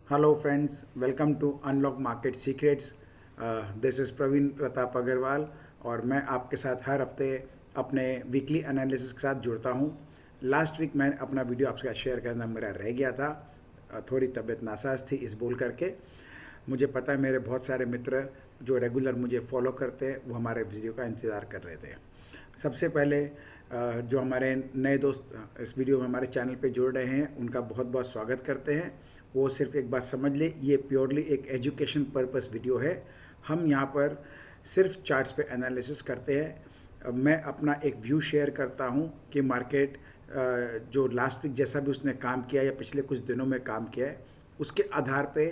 Hello friends, welcome to unlock market secrets. This is Praveen Pratap Agarwal और मैं आपके साथ हर हफ्ते अपने वीकली एनालिसिस के साथ जुड़ता हूं। लास्ट वीक मैं अपना वीडियो आपके साथ शेयर करना मेरा रह गया था। थोड़ी तबीयत नासाज थी इस बोल करके। मुझे पता है मेरे बहुत सारे मित्र जो रेगुलर मुझे फॉलो करते हैं वो हमारे वीडियो का इंतज़ार कर रहे थे। सबसे पहले जो हमारे नए दोस्त इस वीडियो में हमारे चैनल पे जुड़ रहे हैं उनका बहुत बहुत स्वागत करते हैं। वो सिर्फ एक बात समझ ले, ये प्योरली एक एजुकेशन पर्पस वीडियो है। हम यहाँ पर सिर्फ चार्ट्स पे एनालिसिस करते हैं। मैं अपना एक व्यू शेयर करता हूँ कि मार्केट जो लास्ट वीक जैसा भी उसने काम किया या पिछले कुछ दिनों में काम किया है उसके आधार पे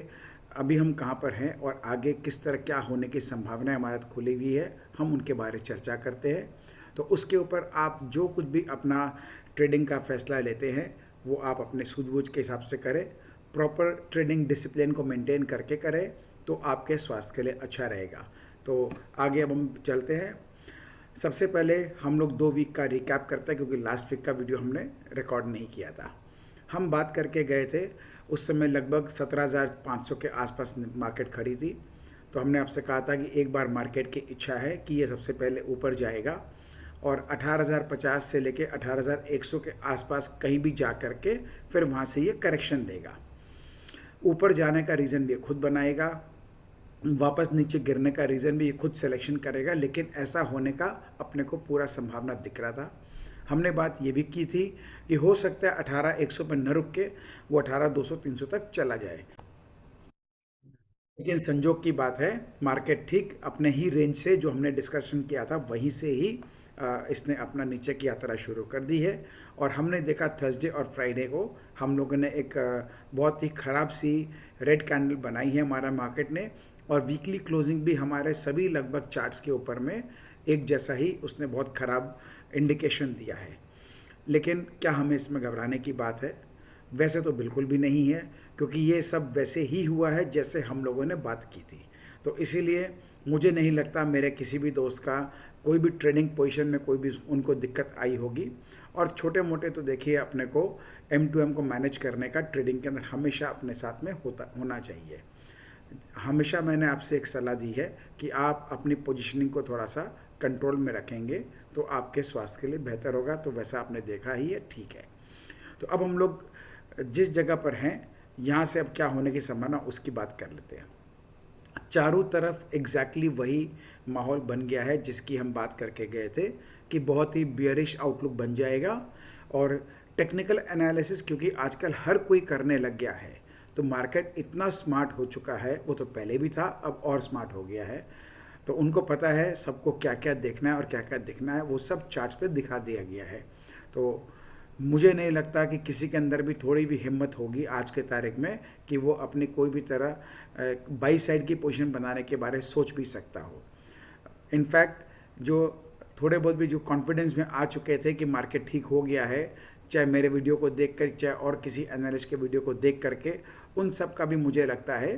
अभी हम कहाँ पर हैं और आगे किस तरह क्या होने की संभावनाएं हमारे साथ खुली हुई है, हम उनके बारे में चर्चा करते हैं। तो उसके ऊपर आप जो कुछ भी अपना ट्रेडिंग का फैसला लेते हैं वो आप अपने सूझबूझ के हिसाब से करें। प्रॉपर ट्रेडिंग डिसिप्लिन को मेंटेन करके करें तो आपके स्वास्थ्य के लिए अच्छा रहेगा। तो आगे अब हम चलते हैं। सबसे पहले हम लोग 2 वीक का रिकैप करते हैं क्योंकि लास्ट वीक का वीडियो हमने रिकॉर्ड नहीं किया था। हम बात करके गए थे उस समय लगभग 17,500 के आसपास मार्केट खड़ी थी। तो हमने आपसे कहा था कि एक बार मार्केट की इच्छा है कि ये सबसे पहले ऊपर जाएगा और 18,050 से लेके 18,100 के आसपास कहीं भी जा करके फिर वहाँ से ये करेक्शन देगा। ऊपर जाने का रीज़न भी खुद बनाएगा, वापस नीचे गिरने का रीज़न भी खुद सिलेक्शन करेगा, लेकिन ऐसा होने का अपने को पूरा संभावना दिख रहा था। हमने बात ये भी की थी कि हो सकता है 18,100 पर न रुक के वो 18,200-300 तक चला जाए, लेकिन संजोग की बात है मार्केट ठीक अपने ही रेंज से जो हमने डिस्कशन किया था वहीं से ही इसने अपना नीचे की यात्रा शुरू कर दी है। और हमने देखा थर्सडे और फ्राइडे को हम लोगों ने एक बहुत ही ख़राब सी रेड कैंडल बनाई है हमारा मार्केट ने, और वीकली क्लोजिंग भी हमारे सभी लगभग चार्ट्स के ऊपर में एक जैसा ही उसने बहुत ख़राब इंडिकेशन दिया है। लेकिन क्या हमें इसमें घबराने की बात है? वैसे तो बिल्कुल भी नहीं है, क्योंकि ये सब वैसे ही हुआ है जैसे हम लोगों ने बात की थी। तो इसीलिए मुझे नहीं लगता मेरे किसी भी दोस्त का कोई भी ट्रेडिंग पोजीशन में कोई भी उनको दिक्कत आई होगी। और छोटे मोटे तो देखिए अपने को M2M को मैनेज करने का ट्रेडिंग के अंदर हमेशा अपने साथ में होना चाहिए। हमेशा मैंने आपसे एक सलाह दी है कि आप अपनी पोजीशनिंग को थोड़ा सा कंट्रोल में रखेंगे तो आपके स्वास्थ्य के लिए बेहतर होगा। तो वैसा आपने देखा ही है, ठीक है। तो अब हम लोग जिस जगह पर हैं यहाँ से अब क्या होने की संभावना उसकी बात कर लेते हैं। चारों तरफ एग्जैक्टली वही माहौल बन गया है जिसकी हम बात करके गए थे कि बहुत ही बियरिश आउटलुक बन जाएगा। और टेक्निकल एनालिसिस क्योंकि आजकल हर कोई करने लग गया है, तो मार्केट इतना स्मार्ट हो चुका है, वो तो पहले भी था अब और स्मार्ट हो गया है। तो उनको पता है सबको क्या क्या देखना है और क्या क्या दिखना है, वो सब चार्ट्स पे दिखा दिया गया है। तो मुझे नहीं लगता कि किसी के अंदर भी थोड़ी भी हिम्मत होगी आज के तारीख में कि वो अपनी कोई भी तरह बाई साइड की पोजीशन बनाने के बारे में सोच भी सकता हो। इनफैक्ट जो थोड़े बहुत भी जो कॉन्फिडेंस में आ चुके थे कि मार्केट ठीक हो गया है, चाहे मेरे वीडियो को देख कर चाहे और किसी एनालिस्ट के वीडियो को देख करके, उन सब का भी मुझे लगता है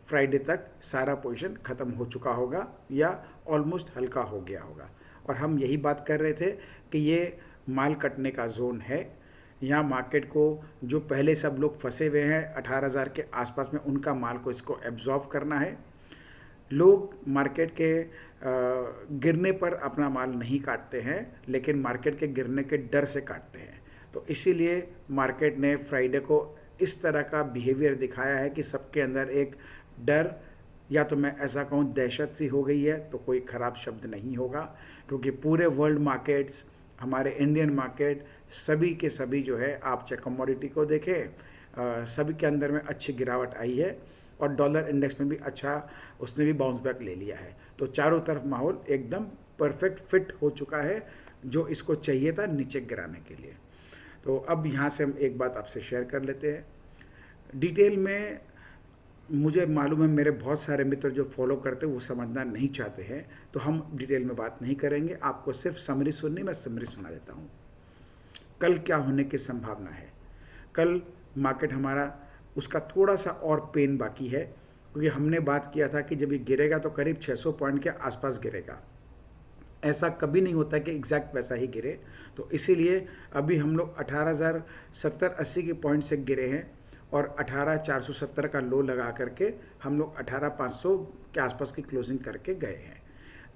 फ्राइडे तक सारा पोजीशन ख़त्म हो चुका होगा या ऑलमोस्ट हल्का हो गया होगा। और हम यही बात कर रहे थे कि ये माल कटने का जोन है। यहाँ मार्केट को जो पहले सब लोग फंसे हुए हैं 18,000 के आसपास में, उनका माल को इसको एब्जॉर्व करना है। लोग मार्केट के गिरने पर अपना माल नहीं काटते हैं, लेकिन मार्केट के गिरने के डर से काटते हैं। तो इसीलिए मार्केट ने फ्राइडे को इस तरह का बिहेवियर दिखाया है कि सबके अंदर एक डर, या तो मैं ऐसा कहूँ दहशत सी हो गई है, तो कोई ख़राब शब्द नहीं होगा, क्योंकि पूरे वर्ल्ड मार्केट्स, हमारे इंडियन मार्केट सभी के सभी जो है, आप चाहे कमोडिटी को देखें सभी के अंदर में अच्छी गिरावट आई है और डॉलर इंडेक्स में भी अच्छा उसने भी बाउंस बैक ले लिया है। तो चारों तरफ माहौल एकदम परफेक्ट फिट हो चुका है जो इसको चाहिए था नीचे गिराने के लिए। तो अब यहाँ से हम एक बात आपसे शेयर कर लेते हैं डिटेल में। मुझे मालूम है मेरे बहुत सारे मित्र जो फॉलो करते हैं वो समझना नहीं चाहते हैं, तो हम डिटेल में बात नहीं करेंगे। आपको सिर्फ समरी सुननी, मैं समरी सुना देता हूँ। कल क्या होने की संभावना है? कल मार्केट हमारा उसका थोड़ा सा और पेन बाकी है, क्योंकि हमने बात किया था कि जब ये गिरेगा तो करीब 600 पॉइंट के आसपास गिरेगा। ऐसा कभी नहीं होता कि एग्जैक्ट वैसा ही गिरे। तो इसीलिए अभी हम लोग 18,070-80 के पॉइंट से गिरे हैं और 18,470 का लो लगा करके हम लोग 18,500 के आसपास की क्लोजिंग करके गए हैं।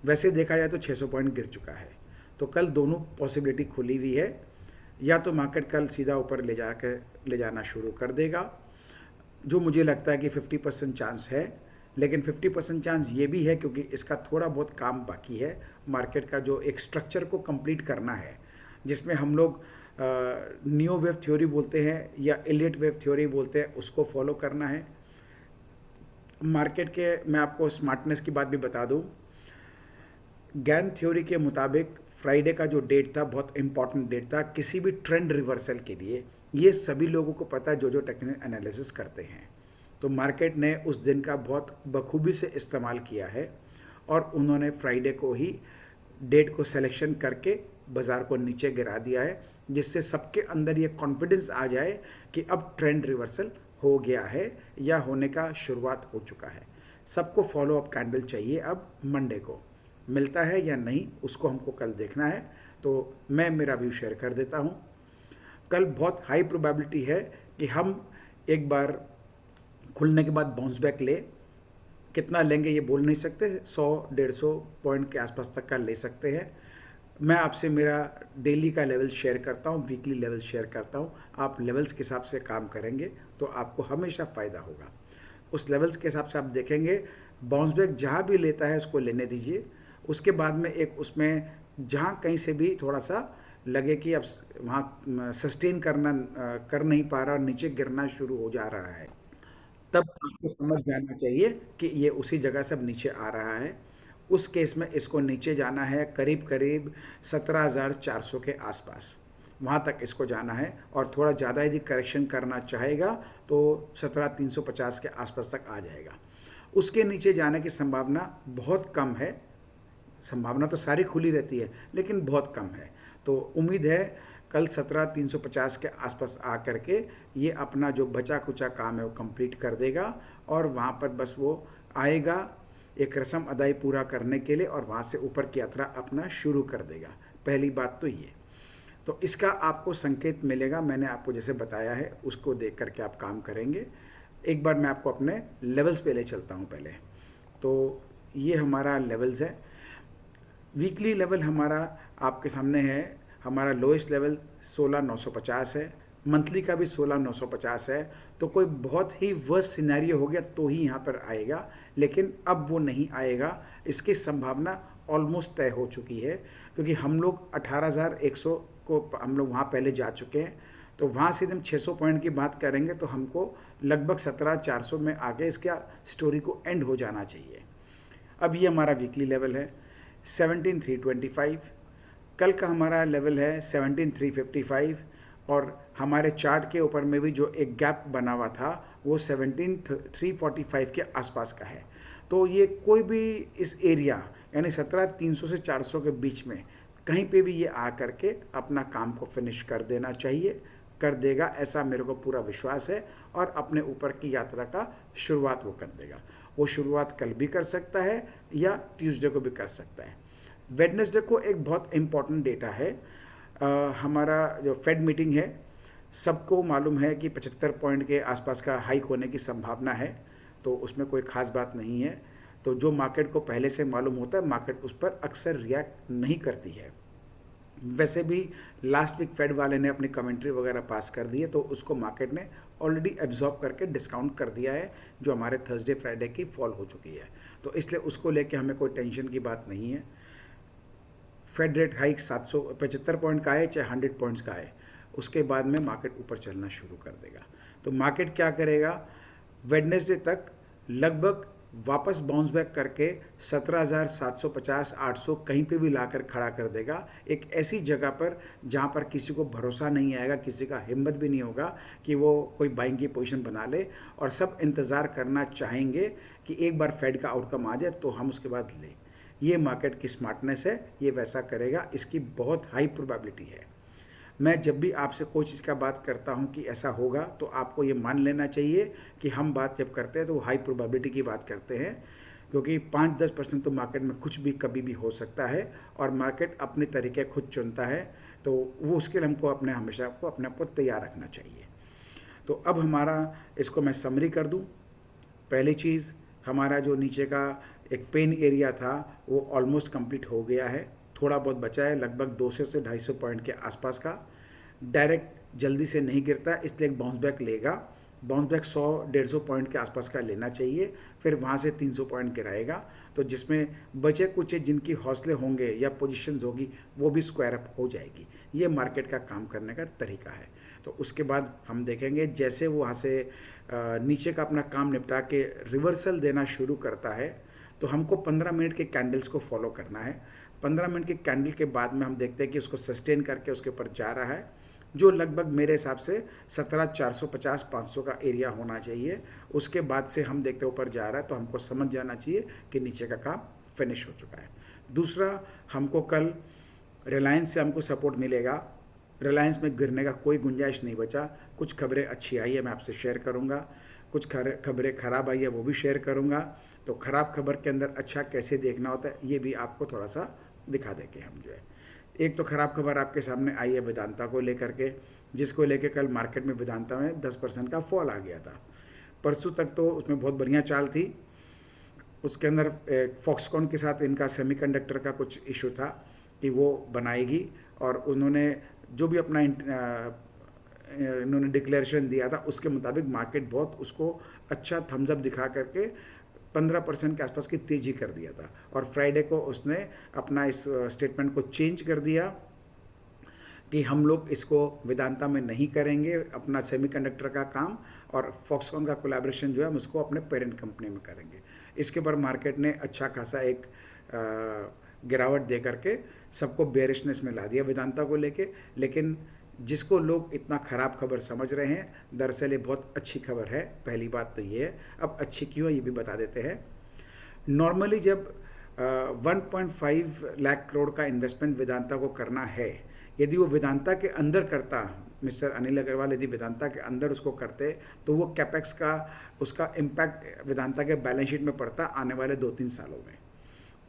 वैसे देखा जाए तो 600 पॉइंट गिर चुका है। तो कल दोनों पॉसिबिलिटी खुली हुई है, या तो मार्केट कल सीधा ऊपर ले जाना शुरू कर देगा, जो मुझे लगता है कि 50% चांस है, लेकिन 50% चांस ये भी है क्योंकि इसका थोड़ा बहुत काम बाकी है। मार्केट का जो एक स्ट्रक्चर को कंप्लीट करना है, जिसमें हम लोग नियो वेव थ्योरी बोलते हैं या एलियट वेव थ्योरी बोलते हैं, उसको फॉलो करना है। मार्केट के मैं आपको स्मार्टनेस की बात भी बता दूं, गैन थ्योरी के मुताबिक फ्राइडे का जो डेट था बहुत इंपॉर्टेंट डेट था किसी भी ट्रेंड रिवर्सल के लिए। ये सभी लोगों को पता है जो टेक्निकल एनालिसिस करते हैं। तो मार्केट ने उस दिन का बहुत बखूबी से इस्तेमाल किया है और उन्होंने फ्राइडे को ही डेट को सिलेक्शन करके बाज़ार को नीचे गिरा दिया है, जिससे सबके अंदर ये कॉन्फिडेंस आ जाए कि अब ट्रेंड रिवर्सल हो गया है या होने का शुरुआत हो चुका है। सबको फॉलो अप कैंडल चाहिए अब मंडे को, मिलता है या नहीं उसको हमको कल देखना है। तो मैं मेरा व्यू शेयर कर देता हूँ। कल बहुत हाई प्रोबेबिलिटी है कि हम एक बार खुलने के बाद बाउंस बैक ले, कितना लेंगे ये बोल नहीं सकते, 100-150 पॉइंट के आसपास तक का ले सकते हैं। मैं आपसे मेरा डेली का लेवल शेयर करता हूँ, वीकली लेवल शेयर करता हूँ। आप लेवल्स के हिसाब से काम करेंगे तो आपको हमेशा फ़ायदा होगा। उस लेवल्स के हिसाब से आप देखेंगे बाउंस बैक जहाँ भी लेता है उसको लेने दीजिए। उसके बाद में एक उसमें जहाँ कहीं से भी थोड़ा सा लगे कि अब वहाँ सस्टेन कर नहीं पा रहा और नीचे गिरना शुरू हो जा रहा है, तब आपको समझ जाना चाहिए कि ये उसी जगह से अब नीचे आ रहा है। उस केस में इसको नीचे जाना है करीब करीब 17,400 के आसपास, वहाँ तक इसको जाना है। और थोड़ा ज़्यादा यदि करेक्शन करना चाहेगा तो 17,350 के आसपास तक आ जाएगा। उसके नीचे जाने की संभावना बहुत कम है। संभावना तो सारी खुली रहती है लेकिन बहुत कम है। तो उम्मीद है कल 17,350 के आसपास आ करके ये अपना जो बचा कुचा काम है वो कंप्लीट कर देगा और वहाँ पर बस वो आएगा एक रस्म अदाई पूरा करने के लिए और वहाँ से ऊपर की यात्रा अपना शुरू कर देगा। पहली बात तो ये, तो इसका आपको संकेत मिलेगा। मैंने आपको जैसे बताया है उसको देख करके आप काम करेंगे। एक बार मैं आपको अपने लेवल्स पे ले चलता हूँ पहले। तो ये हमारा लेवल्स है। वीकली लेवल हमारा आपके सामने है। हमारा लोएस्ट लेवल 16,950 है, मंथली का भी 16,950 है। तो कोई बहुत ही वर्स्ट सिनेरियो हो गया तो ही यहाँ पर आएगा, लेकिन अब वो नहीं आएगा। इसकी संभावना ऑलमोस्ट तय हो चुकी है क्योंकि हम लोग 18,100 को हम लोग वहाँ पहले जा चुके हैं। तो वहाँ से हम 600 पॉइंट की बात करेंगे तो हमको लगभग 17,400 में आगे इसका स्टोरी को एंड हो जाना चाहिए। अब ये हमारा वीकली लेवल है 17,325। कल का हमारा लेवल है 17,355 और हमारे चार्ट के ऊपर में भी जो एक गैप बना हुआ था वो 17,345 के आसपास का है। तो ये कोई भी इस एरिया यानी 17,300 से 400 के बीच में कहीं पे भी ये आ करके अपना काम को फिनिश कर देना चाहिए, कर देगा, ऐसा मेरे को पूरा विश्वास है। और अपने ऊपर की यात्रा का शुरुआत वो कर देगा। वो शुरुआत कल भी कर सकता है या ट्यूसडे को भी कर सकता है। वेडनेसडे को एक बहुत इम्पॉर्टेंट डेटा है। हमारा जो फेड मीटिंग है, सबको मालूम है कि 75 पॉइंट के आसपास का हाइक होने की संभावना है, तो उसमें कोई ख़ास बात नहीं है। तो जो मार्केट को पहले से मालूम होता है मार्केट उस पर अक्सर रिएक्ट नहीं करती है। वैसे भी लास्ट वीक फेड वाले ने अपनी कमेंट्री वगैरह पास कर दी है तो उसको मार्केट ने ऑलरेडी एब्जॉर्ब करके डिस्काउंट कर दिया है, जो हमारे थर्सडे फ्राइडे की फॉल हो चुकी है। तो इसलिए उसको लेके हमें कोई टेंशन की बात नहीं है। फेड रेट हाइक 775 पॉइंट का है चाहे 100 पॉइंट्स का है, उसके बाद में मार्केट ऊपर चलना शुरू कर देगा। तो मार्केट क्या करेगा, वेडनेसडे तक लगभग वापस बाउंस बैक करके 17,750 800 कहीं पे भी लाकर खड़ा कर देगा, एक ऐसी जगह पर जहां पर किसी को भरोसा नहीं आएगा, किसी का हिम्मत भी नहीं होगा कि वो कोई बाइंग की पोजीशन बना ले, और सब इंतज़ार करना चाहेंगे कि एक बार फेड का आउटकम आ जाए तो हम उसके बाद लें। ये मार्केट की स्मार्टनेस है, ये वैसा करेगा, इसकी बहुत हाई प्रोबेबिलिटी है। मैं जब भी आपसे कोई चीज़ का बात करता हूं कि ऐसा होगा तो आपको ये मान लेना चाहिए कि हम बात जब करते हैं तो हाई प्रोबेबिलिटी की बात करते हैं, क्योंकि 5-10% तो मार्केट में कुछ भी कभी भी हो सकता है और मार्केट अपने तरीके खुद चुनता है। तो वो उसके लिए हमको हमेशा अपने आप को तैयार रखना चाहिए। तो अब हमारा इसको मैं समरी कर दूं। पहली चीज़, हमारा जो नीचे का एक पेन एरिया था वो ऑलमोस्ट कंप्लीट हो गया है, थोड़ा बहुत बचा है, लगभग 200 से 250 पॉइंट के आसपास का। डायरेक्ट जल्दी से नहीं गिरता, इसलिए एक बाउंस बैक लेगा। बाउंस बैक 100-150 पॉइंट के आसपास का लेना चाहिए, फिर वहाँ से 300 पॉइंट गिराएगा, तो जिसमें बचे कुछ जिनकी हौसले होंगे या पोजीशंस होगी वो भी स्क्वायर अप हो जाएगी। ये मार्केट का काम करने का तरीका है। तो उसके बाद हम देखेंगे जैसे वो वहाँ से नीचे का अपना काम निपटा के रिवर्सल देना शुरू करता है, तो हमको 15 मिनट के कैंडल्स को फॉलो करना है। 15 मिनट के कैंडल के बाद में हम देखते हैं कि उसको सस्टेन करके उसके ऊपर जा रहा है, जो लगभग मेरे हिसाब से 17,450-500 का एरिया होना चाहिए। उसके बाद से हम देखते ऊपर जा रहा है, तो हमको समझ जाना चाहिए कि नीचे का काम फिनिश हो चुका है। दूसरा, हमको कल रिलायंस से हमको सपोर्ट मिलेगा। रिलायंस में गिरने का कोई गुंजाइश नहीं बचा। कुछ खबरें अच्छी आई है, मैं आपसे शेयर करूंगा, कुछ खबरें खराब आई है वो भी शेयर करूंगा। तो खराब खबर के अंदर अच्छा कैसे देखना होता है ये भी आपको थोड़ा सा दिखा देंगे हम जो है। एक तो खराब खबर आपके सामने आई है वेदांता को लेकर के, जिसको लेके कल मार्केट में वेदांता में 10% का फॉल आ गया था। परसों तक तो उसमें बहुत बढ़िया चाल थी। उसके अंदर फॉक्सकॉन के साथ इनका सेमीकंडक्टर का कुछ इशू था कि वो बनाएगी, और उन्होंने जो भी अपना इन्होंने डिक्लेरेशन दिया था उसके मुताबिक मार्केट बहुत उसको अच्छा थम्स अप दिखा करके 15% के आसपास की तेज़ी कर दिया था। और फ्राइडे को उसने अपना इस स्टेटमेंट को चेंज कर दिया कि हम लोग इसको वेदांता में नहीं करेंगे अपना सेमीकंडक्टर का काम, और फॉक्सकॉन का कोलैबोरेशन जो है हम उसको अपने पेरेंट कंपनी में करेंगे। इसके पर मार्केट ने अच्छा खासा एक गिरावट दे करके सबको बेरिशनेस में ला दिया वेदांता को लेके। लेकिन जिसको लोग इतना ख़राब खबर समझ रहे हैं, दरअसल ये बहुत अच्छी खबर है। पहली बात तो ये है। अब अच्छी क्यों है ये भी बता देते हैं। नॉर्मली जब 1.5 लाख करोड़ का इन्वेस्टमेंट वेदांता को करना है, यदि वो वेदांता के अंदर करता, मिस्टर अनिल अग्रवाल यदि वेदांता के अंदर उसको करते, तो वो कैपेक्स का उसका इम्पैक्ट वेदांता के बैलेंस शीट में पड़ता आने वाले 2-3 सालों में,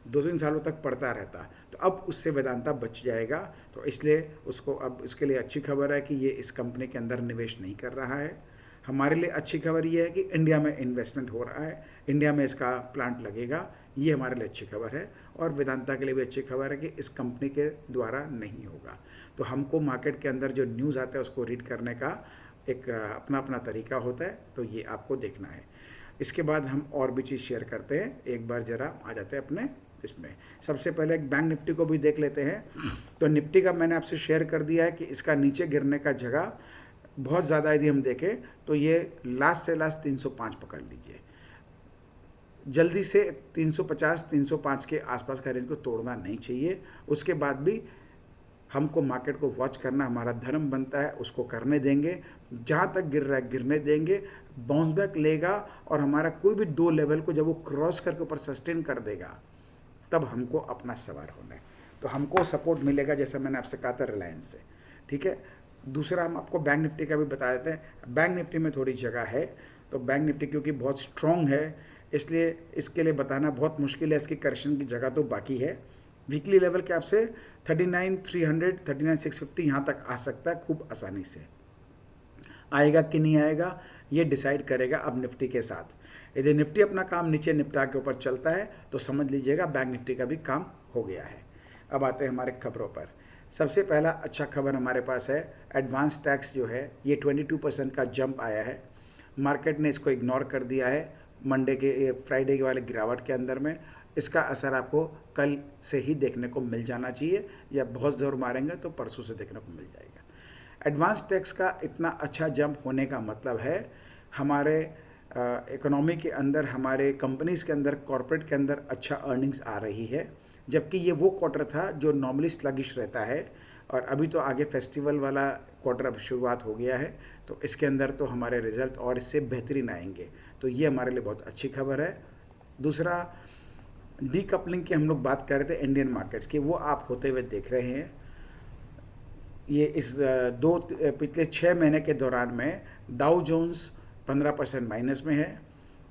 2-3 सालों तक पड़ता रहता। तो अब उससे वेदांता बच जाएगा। तो इसलिए उसको अब इसके लिए अच्छी खबर है कि ये इस कंपनी के अंदर निवेश नहीं कर रहा है। हमारे लिए अच्छी खबर ये है कि इंडिया में इन्वेस्टमेंट हो रहा है, इंडिया में इसका प्लांट लगेगा, ये हमारे लिए अच्छी खबर है। और वेदांता के लिए भी अच्छी खबर है कि इस कंपनी के द्वारा नहीं होगा। तो हमको मार्केट के अंदर जो न्यूज़ आता है उसको रीड करने का एक अपना अपना तरीका होता है, तो ये आपको देखना है। इसके बाद हम और भी चीज़ शेयर करते हैं। एक बार ज़रा आ जाते हैं अपने इसमें। सबसे पहले एक बैंक निफ्टी को भी देख लेते हैं। तो निफ्टी का मैंने आपसे शेयर कर दिया है कि इसका नीचे गिरने का जगह बहुत ज़्यादा यदि हम देखें तो ये लास्ट से लास्ट 305 पकड़ लीजिए, जल्दी से 350-305 के आसपास का रेंज को तोड़ना नहीं चाहिए। उसके बाद भी हमको मार्केट को वॉच करना हमारा धर्म बनता है, उसको करने देंगे। जहाँ तक गिर रहा है गिरने देंगे, बाउंस बैक लेगा, और हमारा कोई भी 2 लेवल को जब वो क्रॉस करके ऊपर सस्टेन कर देगा तब हमको अपना सवार होना है। तो हमको सपोर्ट मिलेगा जैसा मैंने आपसे कहा था रिलायंस से, ठीक है। दूसरा हम आपको बैंक निफ्टी का भी बता देते हैं। बैंक निफ्टी में थोड़ी जगह है, तो बैंक निफ्टी क्योंकि बहुत स्ट्रॉन्ग है इसलिए इसके लिए बताना बहुत मुश्किल है। इसकी करेक्शन की जगह तो बाकी है। वीकली लेवल के आपसे 39,300 39,650 यहाँ तक आ सकता है खूब आसानी से। आएगा कि नहीं आएगा ये डिसाइड करेगा अब निफ्टी के साथ। यदि निफ्टी अपना काम नीचे निपटा के ऊपर चलता है तो समझ लीजिएगा बैंक निफ्टी का भी काम हो गया है। अब आते हैं हमारे खबरों पर। सबसे पहला अच्छा खबर हमारे पास है, एडवांस टैक्स जो है ये 22% का जंप आया है। मार्केट ने इसको इग्नोर कर दिया है फ्राइडे के वाले गिरावट के अंदर में। इसका असर आपको कल से ही देखने को मिल जाना चाहिए, या बहुत ज़ोर मारेंगे तो परसों से देखने को मिल जाएगा। एडवांस टैक्स का इतना अच्छा जंप होने का मतलब है हमारे इकोनॉमी के अंदर, हमारे कंपनीज़ के अंदर, कॉरपोरेट के अंदर अच्छा अर्निंग्स आ रही है। जबकि ये वो क्वार्टर था जो नॉर्मली स्लगिश रहता है, और अभी तो आगे फेस्टिवल वाला क्वार्टर अब शुरुआत हो गया है, तो इसके अंदर तो हमारे रिजल्ट और इससे बेहतरीन आएंगे। तो ये हमारे लिए बहुत अच्छी खबर है। दूसरा, डीकपलिंग की हम लोग बात कर रहे थे इंडियन मार्केट्स की, वो आप होते हुए देख रहे हैं। ये इस पिछले 6 महीने के दौरान में डाउ जोन्स 15% माइनस में है,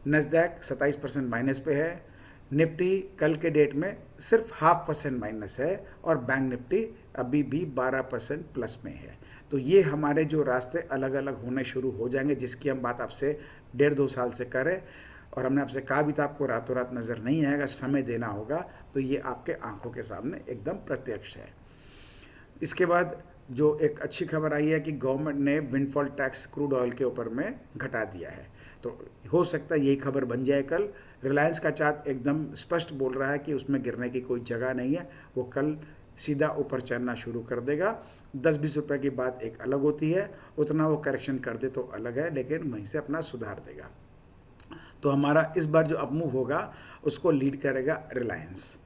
नस्डैक 27% माइनस पे है, निफ्टी कल के डेट में सिर्फ 0.5% माइनस है, और बैंक निफ्टी अभी भी 12% प्लस में है। तो ये हमारे जो रास्ते अलग अलग होने शुरू हो जाएंगे, जिसकी हम बात आपसे 1.5-2 साल से करें, और हमने आपसे कहा भी था आपको रातों रात नज़र नहीं आएगा, समय देना होगा। तो ये आपके आंखों के सामने एकदम प्रत्यक्ष है। इसके बाद जो एक अच्छी खबर आई है कि गवर्नमेंट ने विंडफॉल टैक्स क्रूड ऑयल के ऊपर में घटा दिया है। तो हो सकता है यही खबर बन जाए कल। रिलायंस का चार्ट एकदम स्पष्ट बोल रहा है कि उसमें गिरने की कोई जगह नहीं है, वो कल सीधा ऊपर चढ़ना शुरू कर देगा। 10-20 रुपए की बात एक अलग होती है, उतना वो करेक्शन कर दे तो अलग है, लेकिन वहीं से अपना सुधार देगा। तो हमारा इस बार जो अपमूव होगा उसको लीड करेगा रिलायंस।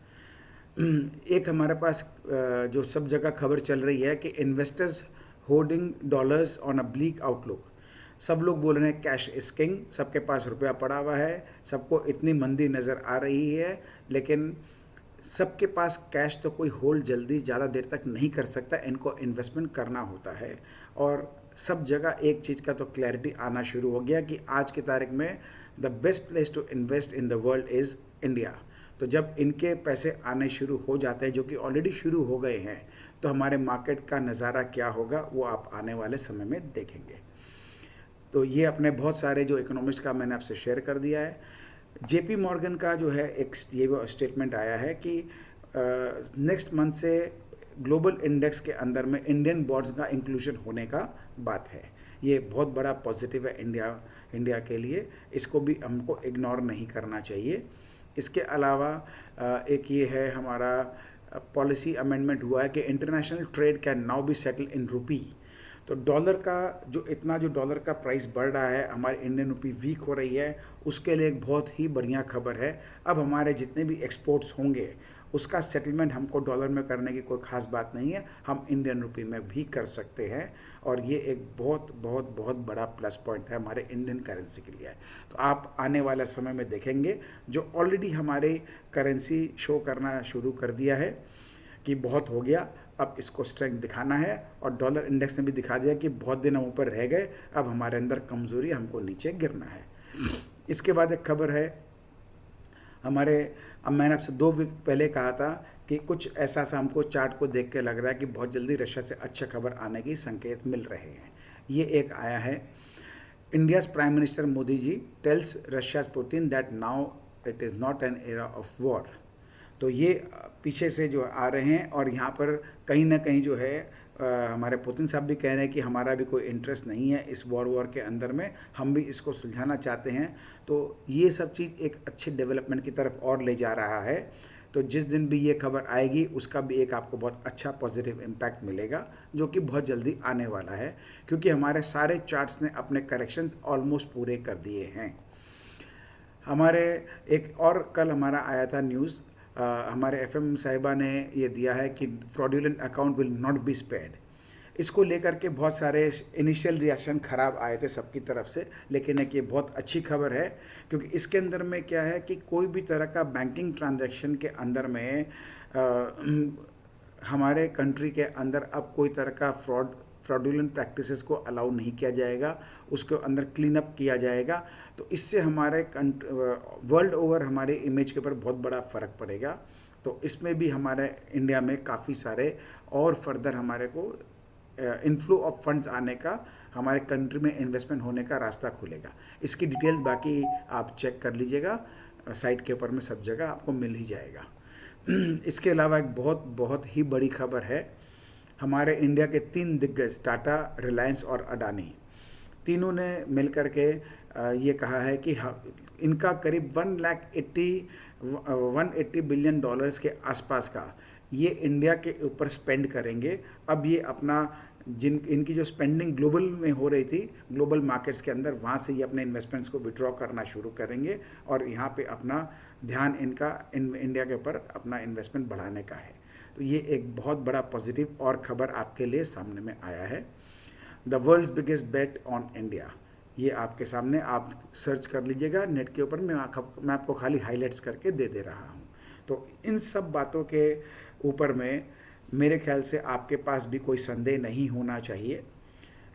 एक हमारे पास जो सब जगह खबर चल रही है कि investors holding dollars on a bleak outlook. सब लोग बोल रहे हैं कैश इज किंग, सबके पास रुपया पड़ा हुआ है, सबको इतनी मंदी नज़र आ रही है, लेकिन सबके पास कैश तो कोई होल्ड जल्दी ज़्यादा देर तक नहीं कर सकता, इनको इन्वेस्टमेंट करना होता है। और सब जगह एक चीज़ का तो क्लैरिटी आना शुरू हो गया कि आज की तारीख में the best place to invest in the world is India. तो जब इनके पैसे आने शुरू हो जाते हैं, जो कि ऑलरेडी शुरू हो गए हैं, तो हमारे मार्केट का नज़ारा क्या होगा वो आप आने वाले समय में देखेंगे। तो ये अपने बहुत सारे जो इकोनॉमिस्ट का मैंने आपसे शेयर कर दिया है। जेपी मॉर्गन का जो है एक ये स्टेटमेंट आया है कि नेक्स्ट मंथ से ग्लोबल इंडेक्स के अंदर में इंडियन बॉन्ड्स का इंक्लूजन होने का बात है। ये बहुत बड़ा पॉजिटिव है इंडिया के लिए, इसको भी हमको इग्नोर नहीं करना चाहिए। इसके अलावा एक ये है हमारा पॉलिसी अमेंडमेंट हुआ है कि international trade can now be settle in rupee. तो डॉलर का जो डॉलर का प्राइस बढ़ रहा है, हमारी इंडियन रुपी वीक हो रही है, उसके लिए एक बहुत ही बढ़िया खबर है। अब हमारे जितने भी एक्सपोर्ट्स होंगे उसका सेटलमेंट हमको डॉलर में करने की कोई ख़ास बात नहीं है, हम इंडियन रुपी में भी कर सकते हैं। और ये एक बहुत बहुत बहुत बड़ा प्लस पॉइंट है हमारे इंडियन करेंसी के लिए। तो आप आने वाले समय में देखेंगे जो ऑलरेडी हमारे करेंसी शो करना शुरू कर दिया है कि बहुत हो गया, अब इसको स्ट्रेंथ दिखाना है। और डॉलर इंडेक्स ने भी दिखा दिया कि बहुत दिन हम ऊपर रह गए, अब हमारे अंदर कमज़ोरी, हमको नीचे गिरना है। इसके बाद एक खबर है अब मैंने आपसे 2 वीक पहले कहा था कि कुछ ऐसा सा हमको चार्ट को देख के लग रहा है कि बहुत जल्दी रशिया से अच्छा खबर आने की संकेत मिल रहे हैं। ये एक आया है, India's prime minister Modi ji tells Russia's Putin that now it is not an era of war. तो ये पीछे से जो आ रहे हैं, और यहाँ पर कहीं ना कहीं जो है हमारे पुतिन साहब भी कह रहे हैं कि हमारा भी कोई इंटरेस्ट नहीं है इस वॉर के अंदर में, हम भी इसको सुलझाना चाहते हैं। तो ये सब चीज़ एक अच्छे डेवलपमेंट की तरफ और ले जा रहा है। तो जिस दिन भी ये खबर आएगी उसका भी एक आपको बहुत अच्छा पॉजिटिव इम्पैक्ट मिलेगा, जो कि बहुत जल्दी आने वाला है, क्योंकि हमारे सारे चार्ट्स ने अपने करेक्शंस ऑलमोस्ट पूरे कर दिए हैं। हमारे एक और कल हमारा आया था न्यूज़, हमारे एफएम साहिबा ने ये दिया है कि fraudulent account will not be spared. इसको लेकर के बहुत सारे इनिशियल रिएक्शन ख़राब आए थे सबकी तरफ से, लेकिन एक ये बहुत अच्छी खबर है, क्योंकि इसके अंदर में क्या है कि कोई भी तरह का बैंकिंग ट्रांजैक्शन के अंदर में हमारे कंट्री के अंदर अब कोई तरह का फ्रॉडुलेंट प्रैक्टिसेस को अलाउ नहीं किया जाएगा, उसके अंदर क्लीन अप किया जाएगा। तो इससे हमारे वर्ल्ड ओवर हमारे इमेज के ऊपर बहुत बड़ा फ़र्क पड़ेगा। तो इसमें भी हमारे इंडिया में काफ़ी सारे और फर्दर हमारे को इनफ्लो ऑफ फंड्स आने का, हमारे कंट्री में इन्वेस्टमेंट होने का रास्ता खुलेगा। इसकी डिटेल्स बाकी आप चेक कर लीजिएगा, साइट के ऊपर में सब जगह आपको मिल ही जाएगा। इसके अलावा एक बहुत बहुत ही बड़ी खबर है, हमारे इंडिया के 3 दिग्गज टाटा, रिलायंस और अडानी, तीनों ने मिलकर के ये कहा है कि इनका करीब 180 बिलियन डॉलर्स के आसपास का ये इंडिया के ऊपर स्पेंड करेंगे। अब ये अपना इनकी जो स्पेंडिंग ग्लोबल में हो रही थी, ग्लोबल मार्केट्स के अंदर, वहाँ से ये अपने इन्वेस्टमेंट्स को विड्रॉ करना शुरू करेंगे और यहाँ पे अपना ध्यान इंडिया के ऊपर अपना इन्वेस्टमेंट बढ़ाने का है। तो ये एक बहुत बड़ा पॉजिटिव और खबर आपके लिए सामने में आया है। The world's biggest bet on India, ये आपके सामने, आप सर्च कर लीजिएगा नेट के ऊपर, मैं आपको खाली हाईलाइट्स करके दे रहा हूँ। तो इन सब बातों के ऊपर में मेरे ख्याल से आपके पास भी कोई संदेह नहीं होना चाहिए।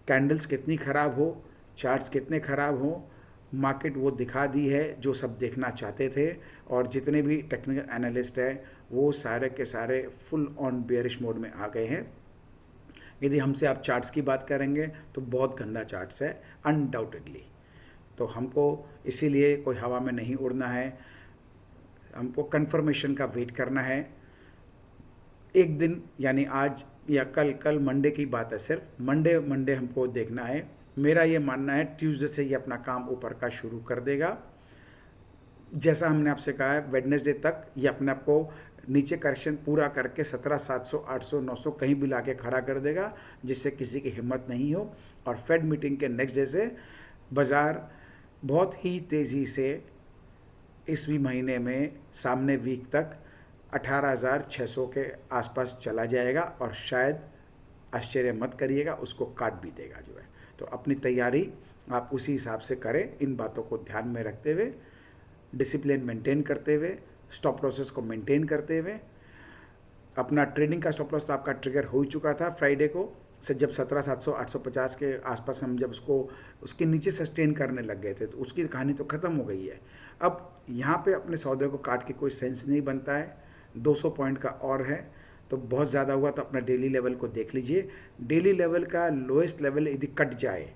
कैंडल्स कितनी ख़राब हो, चार्ट्स कितने ख़राब हो, मार्केट वो दिखा दी है जो सब देखना चाहते थे, और जितने भी टेक्निकल एनालिस्ट हैं वो सारे के सारे फुल ऑन बेयरिश मोड में आ गए हैं। यदि हमसे आप चार्ट्स की बात करेंगे तो बहुत गंदा चार्ट्स है अनडाउटेडली। तो हमको इसीलिए कोई हवा में नहीं उड़ना है, हमको कंफर्मेशन का वेट करना है। एक दिन यानी आज या कल मंडे की बात है, सिर्फ मंडे हमको देखना है। मेरा ये मानना है ट्यूसडे से ये अपना काम ऊपर का शुरू कर देगा। जैसा हमने आपसे कहा है वेडनेसडे तक ये अपने आप को नीचे करेक्शन पूरा करके 17,700 800 900 कहीं भी लाके खड़ा कर देगा, जिससे किसी की हिम्मत नहीं हो। और फेड मीटिंग के नेक्स्ट डे से बाज़ार बहुत ही तेज़ी से इसवीं महीने में सामने वीक तक 18,600 के आसपास चला जाएगा और शायद आश्चर्य मत करिएगा उसको काट भी देगा जो है। तो अपनी तैयारी आप उसी हिसाब से करें, इन बातों को ध्यान में रखते हुए, डिसिप्लिन मेंटेन करते हुए, स्टॉप लॉसेस को मेंटेन करते हुए। अपना ट्रेडिंग का स्टॉप लॉस तो आपका ट्रिगर हो ही चुका था फ्राइडे को से, जब 17,700 850 के आसपास हम जब उसके नीचे सस्टेन करने लग गए थे, तो उसकी कहानी तो ख़त्म हो गई है। अब यहाँ पे अपने सौदे को काट के कोई सेंस नहीं बनता है। 200 पॉइंट का और है तो बहुत ज़्यादा हुआ, तो अपना डेली लेवल को देख लीजिए। डेली लेवल का लोएस्ट लेवल यदि कट जाए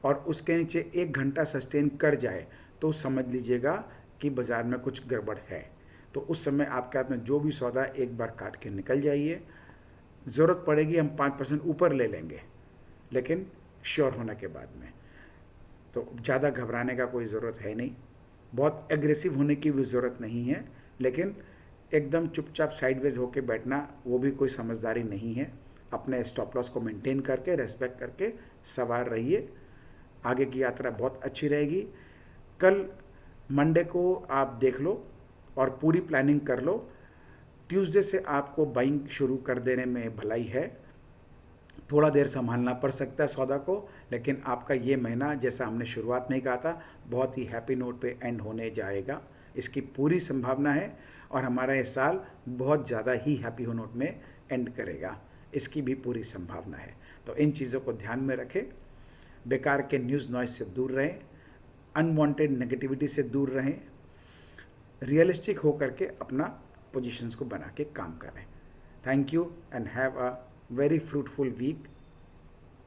और उसके नीचे 1 घंटा सस्टेन कर जाए तो समझ लीजिएगा कि बाज़ार में कुछ गड़बड़ है। तो उस समय आपके हाथ में जो भी सौदा एक बार काट के निकल जाइए। ज़रूरत पड़ेगी हम 5% ऊपर ले लेंगे, लेकिन श्योर होने के बाद में। तो ज़्यादा घबराने का कोई ज़रूरत है नहीं, बहुत एग्रेसिव होने की भी ज़रूरत नहीं है, लेकिन एकदम चुपचाप साइडवेज होके बैठना वो भी कोई समझदारी नहीं है। अपने स्टॉप लॉस को मेंटेन करके, रेस्पेक्ट करके सवार रहिए। आगे की यात्रा बहुत अच्छी रहेगी। कल मंडे को आप देख लो और पूरी प्लानिंग कर लो। ट्यूसडे से आपको बाइंग शुरू कर देने में भलाई है। थोड़ा देर संभालना पड़ सकता है सौदा को, लेकिन आपका ये महीना जैसा हमने शुरुआत में ही कहा था बहुत ही हैप्पी नोट पे एंड होने जाएगा, इसकी पूरी संभावना है। और हमारा ये साल बहुत ज़्यादा ही हैप्पी नोट में एंड करेगा, इसकी भी पूरी संभावना है। तो इन चीज़ों को ध्यान में रखें, बेकार के न्यूज़ नॉइज से दूर रहें, अनवांटेड नेगेटिविटी से दूर रहें, रियलिस्टिक होकर के अपना पोजीशंस को बना के काम करें। Thank you and have a very fruitful week.